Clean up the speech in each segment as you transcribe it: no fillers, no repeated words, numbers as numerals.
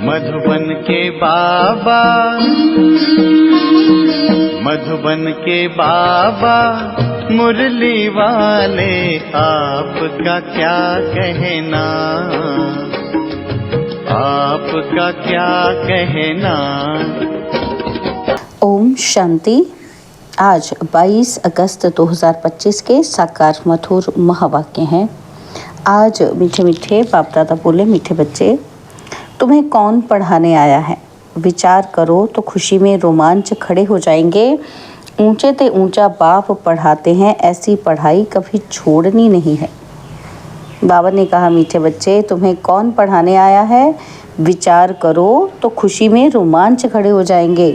मधुबन के बाबा, मधुबन के बाबा मुरली वाले, आपका क्या कहना, आपका क्या कहना। ओम शांति। आज 22 अगस्त 2025 के साकार मधुर महावाक्य हैं। आज मीठे मीठे बाप दादा बोले, मीठे बच्चे, तुम्हें कौन पढ़ाने आया है? विचार करो तो खुशी में रोमांच खड़े हो जाएंगे। ऊंचे ते ऊंचा बाप पढ़ाते हैं, ऐसी पढ़ाई कभी छोड़नी नहीं है। बाबा ने कहा, मीठे बच्चे, तुम्हें कौन पढ़ाने आया है? विचार करो तो खुशी में रोमांच खड़े हो जाएंगे।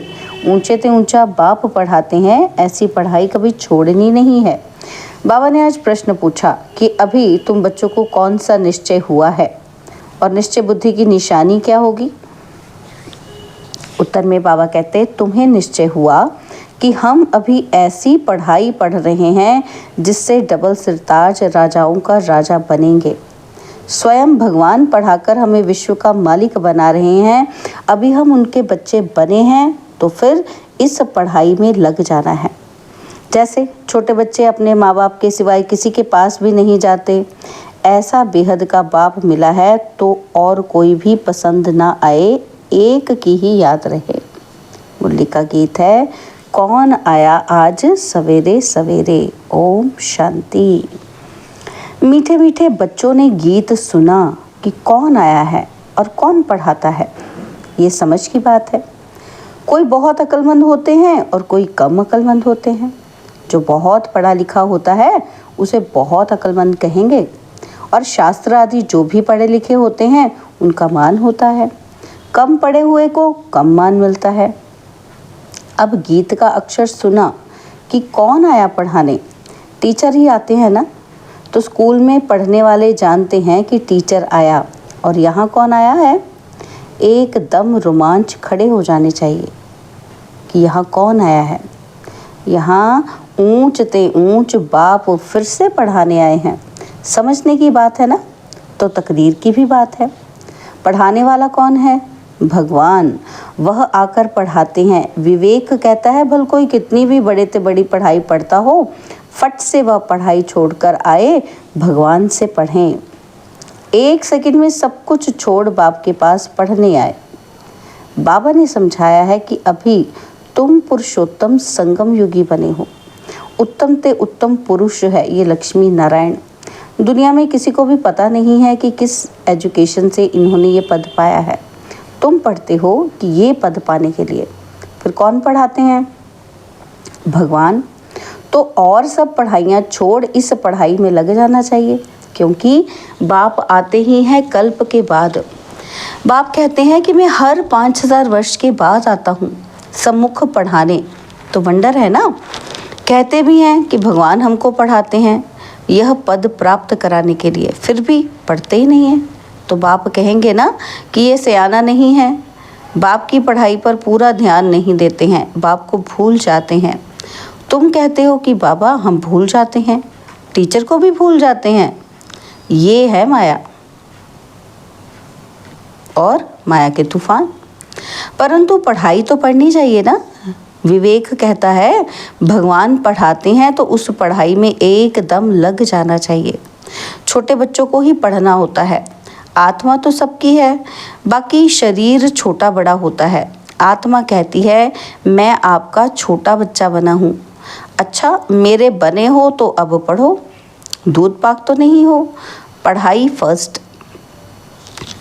ऊंचे ते ऊंचा बाप पढ़ाते हैं, ऐसी पढ़ाई कभी छोड़नी नहीं है। बाबा ने आज प्रश्न पूछा कि अभी तुम बच्चों को कौन सा निश्चय हुआ है और निश्चय बुद्धि की निशानी क्या होगी? उत्तर में बाबा कहते, तुम्हें निश्चय हुआ कि हम अभी ऐसी पढ़ाई पढ़ रहे हैं जिससे डबल सिरताज राजाओं का राजा बनेंगे। स्वयं भगवान पढ़ाकर हमें विश्व का मालिक बना रहे हैं। अभी हम उनके बच्चे बने हैं तो फिर इस पढ़ाई में लग जाना है। जैसे छोटे बच्चे अपने माँ बाप के सिवाय किसी के पास भी नहीं जाते, ऐसा बेहद का बाप मिला है तो और कोई भी पसंद ना आए, एक की ही याद रहे। मुरली का गीत है, कौन आया आज सवेरे सवेरे। ओम शांति। मीठे मीठे बच्चों ने गीत सुना कि कौन आया है और कौन पढ़ाता है। ये समझ की बात है। कोई बहुत अक्लमंद होते हैं और कोई कम अक्लमंद होते हैं। जो बहुत पढ़ा लिखा होता है उसे बहुत अक्लमंद कहेंगे, और शास्त्र आदि जो भी पढ़े लिखे होते हैं उनका मान होता है। कम पढ़े हुए को कम मान मिलता है। अब गीत का अक्षर सुना कि कौन आया पढ़ाने। टीचर ही आते हैं ना, तो स्कूल में पढ़ने वाले जानते हैं कि टीचर आया, और यहाँ कौन आया है। एकदम रोमांच खड़े हो जाने चाहिए कि यहाँ कौन आया है। यहाँ ऊंच ते ऊंच बाप फिर से पढ़ाने आए हैं। समझने की बात है ना, तो तकदीर की भी बात है। पढ़ाने वाला कौन है? भगवान। वह आकर पढ़ाते हैं। विवेक कहता है, भल कोई कितनी भी बड़े से बड़ी पढ़ाई पढ़ता हो, फट से वह पढ़ाई छोड़कर आए, भगवान से पढ़ें। एक सेकंड में सब कुछ छोड़ बाप के पास पढ़ने आए। बाबा ने समझाया है कि अभी तुम पुरुषोत्तम संगम युगी बने हो। उत्तम ते उत्तम पुरुष है ये लक्ष्मी नारायण। दुनिया में किसी को भी पता नहीं है कि किस एजुकेशन से इन्होंने ये पद पाया है। तुम पढ़ते हो कि ये पद पाने के लिए। फिर कौन पढ़ाते हैं? भगवान। तो और सब पढ़ाइयाँ छोड़ इस पढ़ाई में लग जाना चाहिए, क्योंकि बाप आते ही हैं कल्प के बाद। बाप कहते हैं कि मैं हर 5000 वर्ष के बाद आता हूँ सम्मुख पढ़ाने। तो वंडर है ना। कहते भी हैं कि भगवान हमको पढ़ाते हैं यह पद प्राप्त कराने के लिए, फिर भी पढ़ते ही नहीं हैं। तो बाप कहेंगे ना कि ये सयाना नहीं है। बाप की पढ़ाई पर पूरा ध्यान नहीं देते हैं, बाप को भूल जाते हैं। तुम कहते हो कि बाबा हम भूल जाते हैं, टीचर को भी भूल जाते हैं। ये है माया और माया के तूफान। परंतु पढ़ाई तो पढ़नी चाहिए ना। विवेक कहता है भगवान पढ़ाते हैं तो उस पढ़ाई में एकदम लग जाना चाहिए। छोटे बच्चों को ही पढ़ना होता है। आत्मा तो सबकी है, बाकी शरीर छोटा बड़ा होता है। आत्मा कहती है मैं आपका छोटा बच्चा बना हूँ। अच्छा, मेरे बने हो तो अब पढ़ो। दूध पाक तो नहीं हो। पढ़ाई फर्स्ट,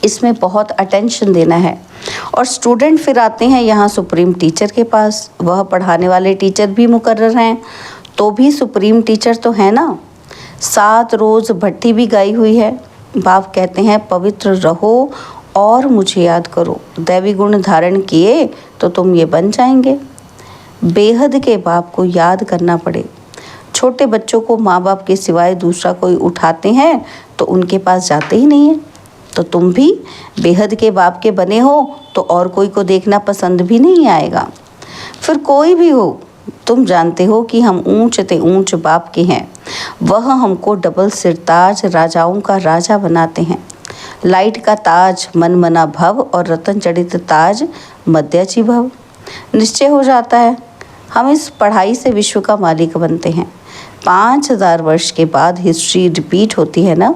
इसमें बहुत अटेंशन देना है। और स्टूडेंट फिर आते हैं यहाँ सुप्रीम टीचर के पास। वह पढ़ाने वाले टीचर भी मुकर्रर हैं, तो भी सुप्रीम टीचर तो है ना। 7 रोज़ भट्टी भी गाई हुई है। बाप कहते हैं पवित्र रहो और मुझे याद करो। दैवी गुण धारण किए तो तुम ये बन जाएंगे। बेहद के बाप को याद करना पड़े। छोटे बच्चों को माँ बाप के सिवाय दूसरा कोई उठाते हैं तो उनके पास जाते ही नहीं है। तो तुम भी बेहद के बाप के बने हो तो और कोई को देखना पसंद भी नहीं आएगा। फिर कोई भी हो, तुम जानते हो कि हम ऊंच ते ऊंच बाप के हैं। वह हमको डबल सिरताज राजाओं का राजा बनाते हैं। लाइट का ताज मन मना भव और रतन जड़ित ताज मध्याची भव। निश्चय हो जाता है हम इस पढ़ाई से विश्व का मालिक बनते हैं। 5000 वर्ष के बाद हिस्ट्री रिपीट होती है ना,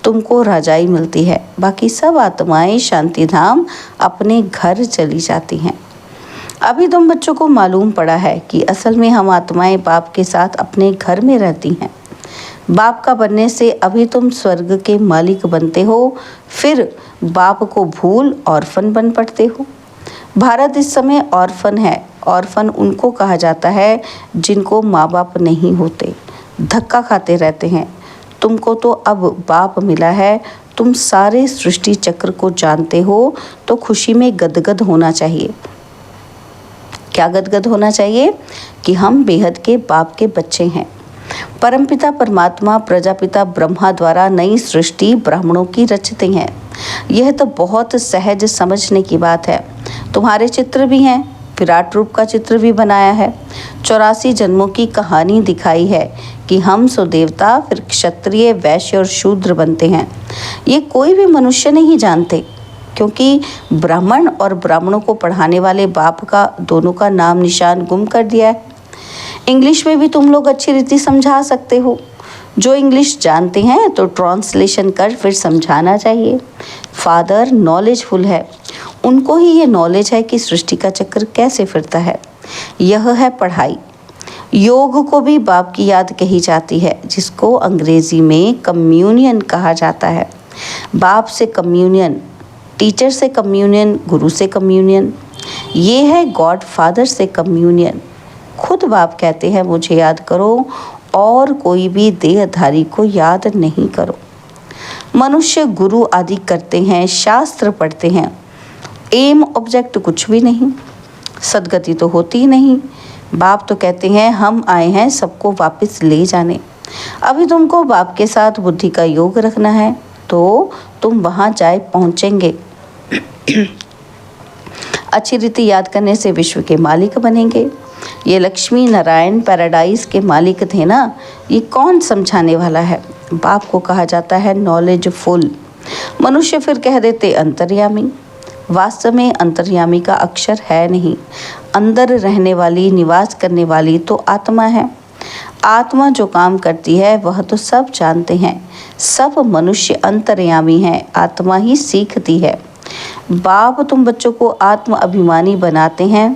तुमको राजाई मिलती है, बाकी सब आत्माएं शांति धाम अपने घर चली जाती हैं। अभी तुम बच्चों को मालूम पड़ा है कि असल में हम आत्माएं बाप के साथ अपने घर में रहती हैं। बाप का बनने से अभी तुम स्वर्ग के मालिक बनते हो, फिर बाप को भूल ऑर्फन बन पड़ते हो। भारत इस समय ऑर्फन है। ऑर्फन उनको कहा जाता है जिनको माँ बाप नहीं होते, धक्का खाते रहते हैं। तुमको तो अब बाप मिला है, तुम सारे सृष्टि चक्र को जानते हो, तो खुशी में गदगद होना चाहिए। क्या गदगद होना चाहिए? कि हम बेहद के बाप के बच्चे हैं। परमपिता परमात्मा प्रजापिता ब्रह्मा द्वारा नई सृष्टि ब्राह्मणों की रचते हैं। यह तो बहुत सहज समझने की बात है। तुम्हारे चित्र भी हैं, विराट रूप का चित्र भी बनाया है। 84 जन्मों की कहानी दिखाई है कि हम सो देवता, फिर क्षत्रिय, वैश्य और शूद्र बनते हैं। ये कोई भी मनुष्य नहीं जानते, क्योंकि ब्राह्मण और ब्राह्मणों को पढ़ाने वाले बाप का दोनों का नाम निशान गुम कर दिया है। इंग्लिश में भी तुम लोग अच्छी रीति समझा सकते हो। जो इंग्लिश जानते हैं तो ट्रांसलेशन कर फिर समझाना चाहिए। फादर नॉलेजफुल है, उनको ही ये नॉलेज है कि सृष्टि का चक्र कैसे फिरता है। यह है पढ़ाई। योग को भी बाप की याद कही जाती है, जिसको अंग्रेजी में कम्युनियन कहा जाता है। बाप से कम्युनियन, टीचर से कम्युनियन, गुरु से कम्युनियन, ये है गॉड फादर से कम्युनियन। खुद बाप कहते हैं मुझे याद करो और कोई भी देहधारी को याद नहीं करो। मनुष्य गुरु आदि करते हैं, शास्त्र पढ़ते हैं, एम ऑब्जेक्ट कुछ भी नहीं, सदगति तो होती ही नहीं। बाप तो कहते हैं हम आए हैं सबको वापस ले जाने। अभी तुमको बाप के साथ बुद्धि का योग रखना है तो तुम वहाँ जाए पहुँचेंगे। अच्छी रीति याद करने से विश्व के मालिक बनेंगे। ये लक्ष्मी नारायण पैराडाइज के मालिक थे ना, ये कौन समझाने वाला है? बाप को कहा जाता है नॉलेजफुल। मनुष्य फिर कह देते अंतर्यामी। वास्तव में अंतर्यामी का अक्षर है नहीं। अंदर रहने वाली, निवास करने वाली तो आत्मा है। आत्मा जो काम करती है वह तो सब जानते हैं। सब मनुष्य अंतर्यामी हैं, आत्मा ही सीखती है। बाप तुम बच्चों को आत्म अभिमानी बनाते हैं।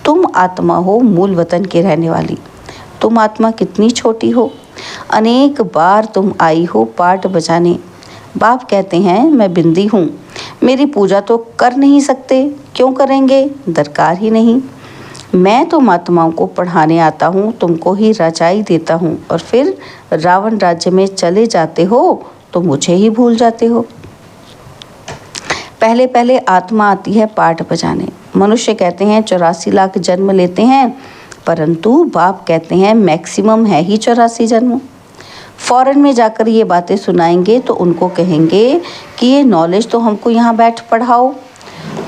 तुम आत्मा हो मूल वतन के रहने वाली। तुम आत्मा कितनी छोटी हो, अनेक बार तुम आई हो पाठ बजाने। बाप कहते हैं मैं बिंदी हूँ, मेरी पूजा तो कर नहीं सकते, क्यों करेंगे, दरकार ही नहीं। मैं तो आत्माओं को पढ़ाने आता हूँ, तुमको ही रचाई देता हूँ, और फिर रावण राज्य में चले जाते हो तो मुझे ही भूल जाते हो। पहले पहले आत्मा आती है पाठ बजाने। मनुष्य कहते हैं 84 लाख जन्म लेते हैं, परंतु बाप कहते हैं मैक्सिमम है ही 84 जन्म। फॉरेन में जाकर ये बातें सुनाएंगे तो उनको कहेंगे कि ये नॉलेज तो हमको यहाँ बैठ पढ़ाओ।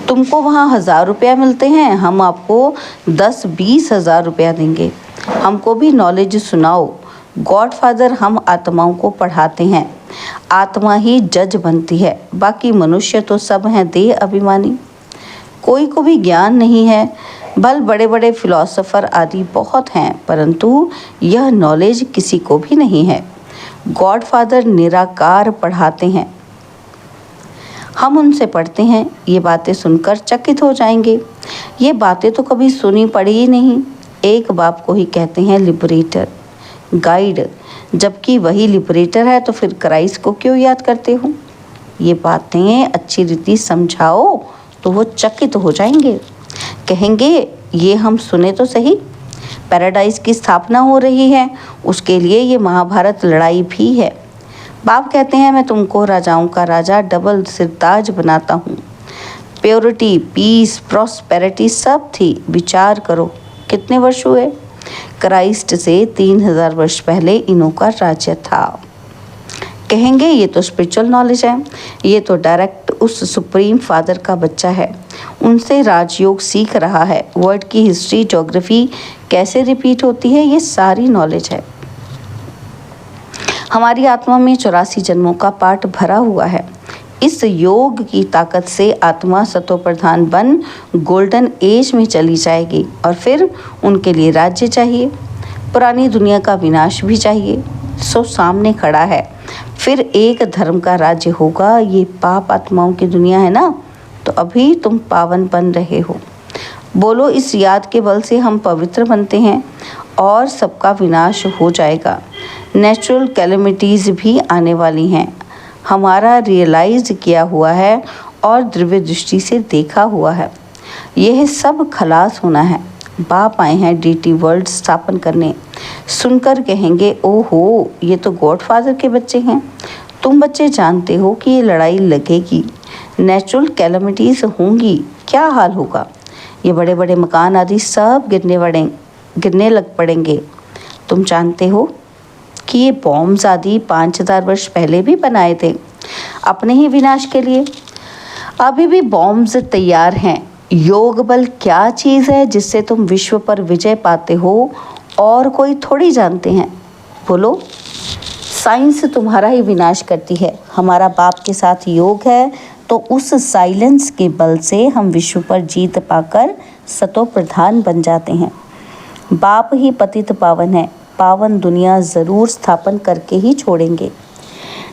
तुमको वहाँ 1000 रुपया मिलते हैं, हम आपको 10-20 हज़ार रुपया देंगे, हमको भी नॉलेज सुनाओ। गॉड फादर हम आत्माओं को पढ़ाते हैं। आत्मा ही जज बनती है, बाकी मनुष्य तो सब हैं देह अभिमानी। कोई को भी ज्ञान नहीं है। भल बड़े बड़े फिलोसोफर आदि बहुत हैं, परंतु यह नॉलेज किसी को भी नहीं है। गॉड फादर निराकार पढ़ाते हैं, हम उनसे पढ़ते हैं। ये बातें सुनकर चकित हो जाएंगे, ये बातें तो कभी सुनी पड़ी ही नहीं। एक बाप को ही कहते हैं लिबरेटर, गाइड, जबकि वही लिबरेटर है तो फिर क्राइस्ट को क्यों याद करते हो? ये बातें अच्छी रीति समझाओ तो वो चकित हो जाएंगे, कहेंगे ये हम सुने तो सही। पैराडाइज की स्थापना हो रही है, उसके लिए ये महाभारत लड़ाई भी है। बाप कहते हैं मैं तुमको राजाओं का राजा, डबल सिरताज बनाता हूँ। प्योरिटी, पीस, प्रॉस्पेरिटी सब थी। विचार करो कितने वर्ष हुए? क्राइस्ट से 3000 वर्ष पहले इनों का राज्य था। कहेंगे ये तो स्पिरिचुअल नॉलेज है, ये तो डायरेक्ट उस सुप्रीम फादर का बच्चा है, उनसे राजयोग सीख रहा है। वर्ल्ड की हिस्ट्री, ज्योग्राफी कैसे रिपीट होती है, ये सारी नॉलेज है। हमारी आत्मा में 84 जन्मों का पाठ भरा हुआ है। इस योग की ताकत से आत्मा सतो प्रधान बन गोल्डन एज में चली जाएगी और फिर उनके लिए राज्य चाहिए, पुरानी दुनिया का विनाश भी चाहिए। सो सामने खड़ा है, फिर एक धर्म का राज्य होगा। ये पाप आत्माओं की दुनिया है ना, तो अभी तुम पावन बन रहे हो। बोलो, इस याद के बल से हम पवित्र बनते हैं और सबका विनाश हो जाएगा। नेचुरल कैलेमिटीज़ भी आने वाली हैं, हमारा रियलाइज किया हुआ है और दिव्य दृष्टि से देखा हुआ है। यह सब खलास होना है। बाप आए हैं डीटी वर्ल्ड स्थापन करने। सुनकर कहेंगे, ओहो, ये तो गॉडफादर के बच्चे हैं। तुम बच्चे जानते हो कि ये लड़ाई लगेगी, नेचुरल कैलेमिटीज़ होंगी, क्या हाल होगा। ये बड़े बड़े मकान आदि सब गिरने लग पड़ेंगे। तुम जानते हो कि ये बॉम्ब्स आदि 5000 वर्ष पहले भी बनाए थे अपने ही विनाश के लिए। अभी भी बॉम्ब्स तैयार हैं। योग बल क्या चीज़ है जिससे तुम विश्व पर विजय पाते हो और कोई थोड़ी जानते हैं। बोलो, साइंस तुम्हारा ही विनाश करती है। हमारा बाप के साथ योग है, तो उस साइलेंस के बल से हम विश्व पर जीत पाकर सतो प्रधान बन जाते हैं। बाप ही पतित पावन है, पावन दुनिया ज़रूर स्थापन करके ही छोड़ेंगे।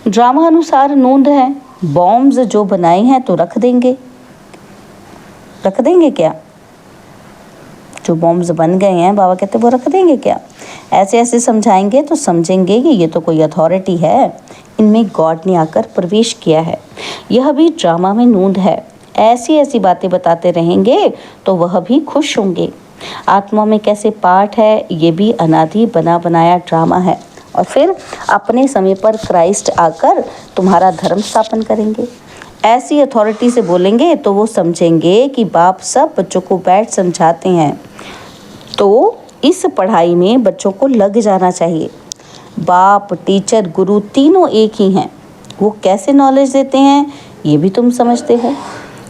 ड्रामा अनुसार नूंद है, बॉम्ब्स जो बनाए हैं तो रख देंगे क्या? जो बॉम्ब्स बन गए हैं, बाबा कहते वो रख देंगे क्या? ऐसे ऐसे समझाएंगे तो समझेंगे कि ये तो कोई अथॉरिटी है, इनमें गॉड ने आकर प्रवेश किया है। यह भी ड्रामा में नूंद है। ऐसी ऐसी बातें बताते रहेंगे तो वह भी खुश होंगे। आत्मा में कैसे पाठ है, ये भी अनादि बना बनाया ड्रामा है। और फिर अपने समय पर क्राइस्ट आकर तुम्हारा धर्म स्थापन करेंगे। ऐसी अथॉरिटी से बोलेंगे तो वो समझेंगे कि बाप सब बच्चों को बैठ समझाते हैं, तो इस पढ़ाई में बच्चों को लग जाना चाहिए। बाप, टीचर, गुरु तीनों एक ही हैं। वो कैसे नॉलेज देते हैं ये भी तुम समझते हो।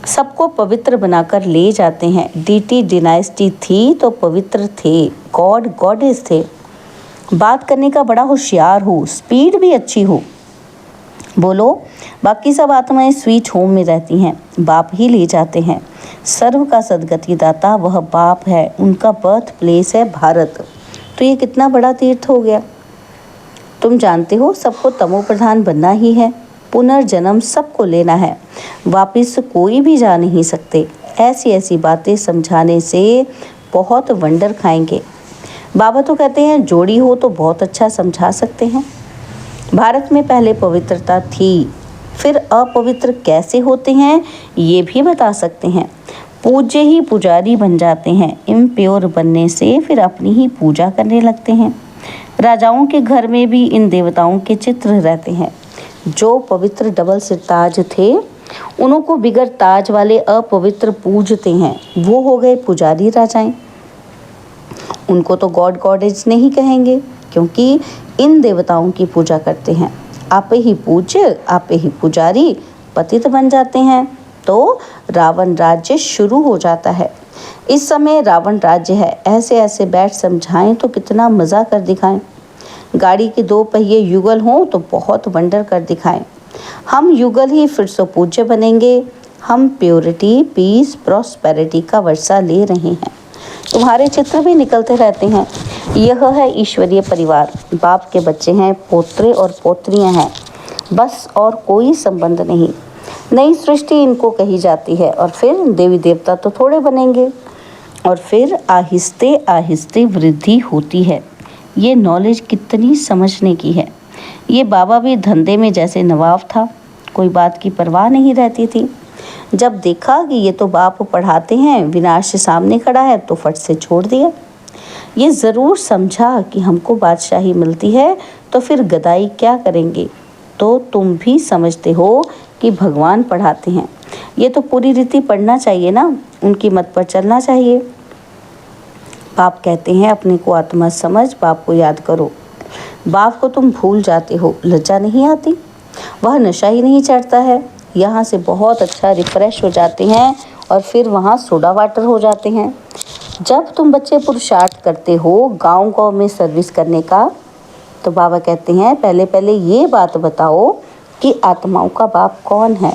सबको पवित्र बनाकर ले जाते हैं। डीटी डिनाइस्टी थी तो पवित्र थे, गॉड गॉडेस थे। बात करने का बड़ा होशियार हो, स्पीड भी अच्छी हो। बोलो, बाकी सब आत्माएं स्वीट होम में रहती हैं, बाप ही ले जाते हैं। सर्व का सदगति दाता वह बाप है, उनका बर्थ प्लेस है भारत। तो ये कितना बड़ा तीर्थ हो गया। तुम जानते हो सबको तमो प्रधान बनना ही है, पुनर्जन्म सबको लेना है, वापस कोई भी जा नहीं सकते। ऐसी ऐसी बातें समझाने से बहुत वंडर खाएंगे। बाबा तो कहते हैं जोड़ी हो तो बहुत अच्छा समझा सकते हैं। भारत में पहले पवित्रता थी, फिर अपवित्र कैसे होते हैं ये भी बता सकते हैं। पूज्य ही पुजारी बन जाते हैं, इम्प्योर बनने से फिर अपनी ही पूजा करने लगते हैं। राजाओं के घर में भी इन देवताओं के चित्र रहते हैं। जो पवित्र डबल सिर ताज थे, उनको बिगर ताज वाले अपवित्र पूजते हैं, वो हो गए पुजारी राजाएं। उनको तो गॉड गॉडेज नहीं कहेंगे, क्योंकि इन देवताओं की पूजा करते हैं। आपे ही पूज्य, आपे ही पुजारी पतित बन जाते हैं, तो रावण राज्य शुरू हो जाता है। इस समय रावण राज्य है। ऐसे ऐसे बैठ समझाएं तो कितना मज़ा कर दिखाएं। गाड़ी के 2 पहिए युगल हों तो बहुत वंडर कर दिखाएं। हम युगल ही फिर से पूज्य बनेंगे। हम प्योरिटी, पीस, प्रॉस्पेरिटी का वर्षा ले रहे हैं। तुम्हारे चित्र भी निकलते रहते हैं। यह है ईश्वरीय परिवार। बाप के बच्चे हैं, पोत्रे और पोत्रियां हैं, बस और कोई संबंध नहीं। नई सृष्टि इनको कही जाती है। और फिर देवी देवता तो थोड़े बनेंगे, और फिर आहिस्ते आहिस्ते वृद्धि होती है। ये नॉलेज कितनी समझने की है। ये बाबा भी धंधे में जैसे नवाब था, कोई बात की परवाह नहीं रहती थी। जब देखा कि ये तो बाप पढ़ाते हैं, विनाश सामने खड़ा है, तो फट से छोड़ दिया। ये ज़रूर समझा कि हमको बादशाही मिलती है तो फिर गदाई क्या करेंगे। तो तुम भी समझते हो कि भगवान पढ़ाते हैं, ये तो पूरी रीति पढ़ना चाहिए ना, उनकी मत पर चलना चाहिए। बाप कहते हैं अपने को आत्मा समझ, बाप को याद करो। बाप को तुम भूल जाते हो, लज्जा नहीं आती? वह नशा ही नहीं चढ़ता है। यहाँ से बहुत अच्छा रिफ्रेश हो जाते हैं और फिर वहाँ सोडा वाटर हो जाते हैं। जब तुम बच्चे पुरुषार्थ करते हो गांव में सर्विस करने का, तो बाबा कहते हैं पहले पहले ये बात बताओ कि आत्माओं का बाप कौन है।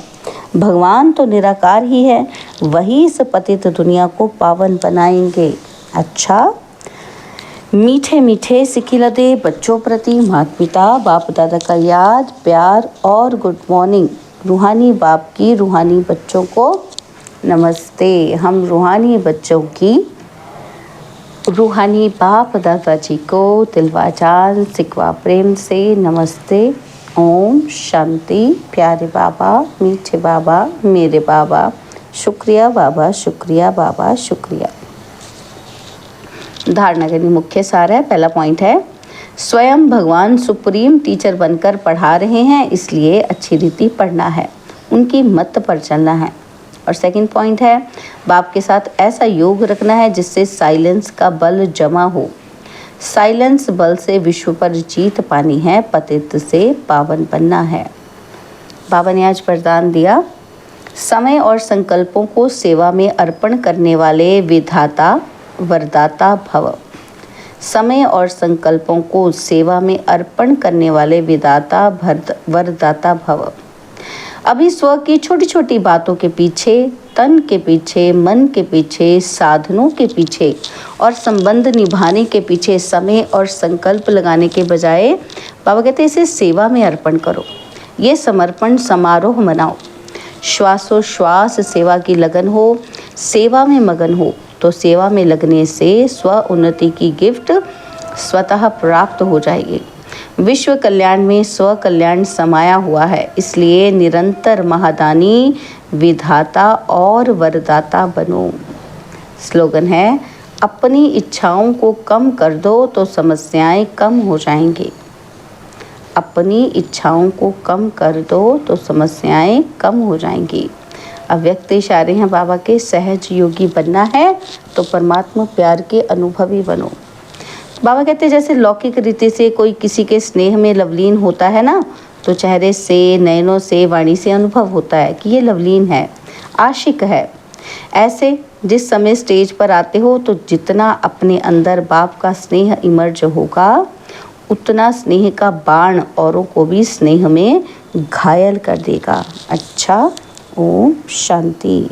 भगवान तो निराकार ही है, वही इस पतित दुनिया को पावन बनाएंगे। अच्छा, मीठे मीठे सिकिलते बच्चों प्रति माता पिता बाप दादा का याद, प्यार और गुड मॉर्निंग। रूहानी बाप की रूहानी बच्चों को नमस्ते। हम रूहानी बच्चों की रूहानी बाप दादा जी को दिलवाजान सिकवा प्रेम से नमस्ते। ओम शांति। प्यारे बाबा, मीठे बाबा, मेरे बाबा, शुक्रिया बाबा, शुक्रिया बाबा, शुक्रिया। धारणा के लिए मुख्य सार है। पहला पॉइंट है, स्वयं भगवान सुप्रीम टीचर बनकर पढ़ा रहे हैं, इसलिए अच्छी रीति पढ़ना है, उनकी मत पर चलना है। और सेकंड पॉइंट है, बाप के साथ ऐसा योग रखना है जिससे साइलेंस का बल जमा हो। साइलेंस बल से विश्व पर जीत पानी है, पतित से पावन बनना है। बाबा ने आज वरदान दिया, समय और संकल्पों को सेवा में अर्पण करने वाले विधाता वरदाता भव। समय और संकल्पों को सेवा में अर्पण करने वाले विधाता वरदाता भव। अभी स्व की छोटी छोटी बातों के पीछे, तन के पीछे, मन के पीछे, साधनों के पीछे और संबंध निभाने के पीछे समय और संकल्प लगाने के बजाय बाबा कहते हैं इसे सेवा में अर्पण करो। ये समर्पण समारोह मनाओ। श्वासोश्वास सेवा की लगन हो, सेवा में मगन हो, तो सेवा में लगने से स्व उन्नति की गिफ्ट स्वतः प्राप्त हो जाएगी। विश्व कल्याण में स्व कल्याण समाया हुआ है, इसलिए निरंतर महादानी विधाता और वरदाता बनो। स्लोगन है, अपनी इच्छाओं को कम कर दो तो समस्याएं कम हो जाएंगी। अपनी इच्छाओं को कम कर दो तो समस्याएं कम हो जाएंगी। अव्यक्त इशारे हैं बाबा के, सहज योगी बनना है तो परमात्मा प्यार के अनुभवी बनो। बाबा कहते हैं जैसे लौकिक रीति से कोई किसी के स्नेह में लवलीन होता है ना, तो चेहरे से, नयनों से, वाणी से अनुभव होता है कि ये लवलीन है, आशिक है। ऐसे जिस समय स्टेज पर आते हो तो जितना अपने अंदर बाप का स्नेह इमर्ज होगा, उतना स्नेह का बाण औरों को भी स्नेह में घायल कर देगा। अच्छा, ओम शांति।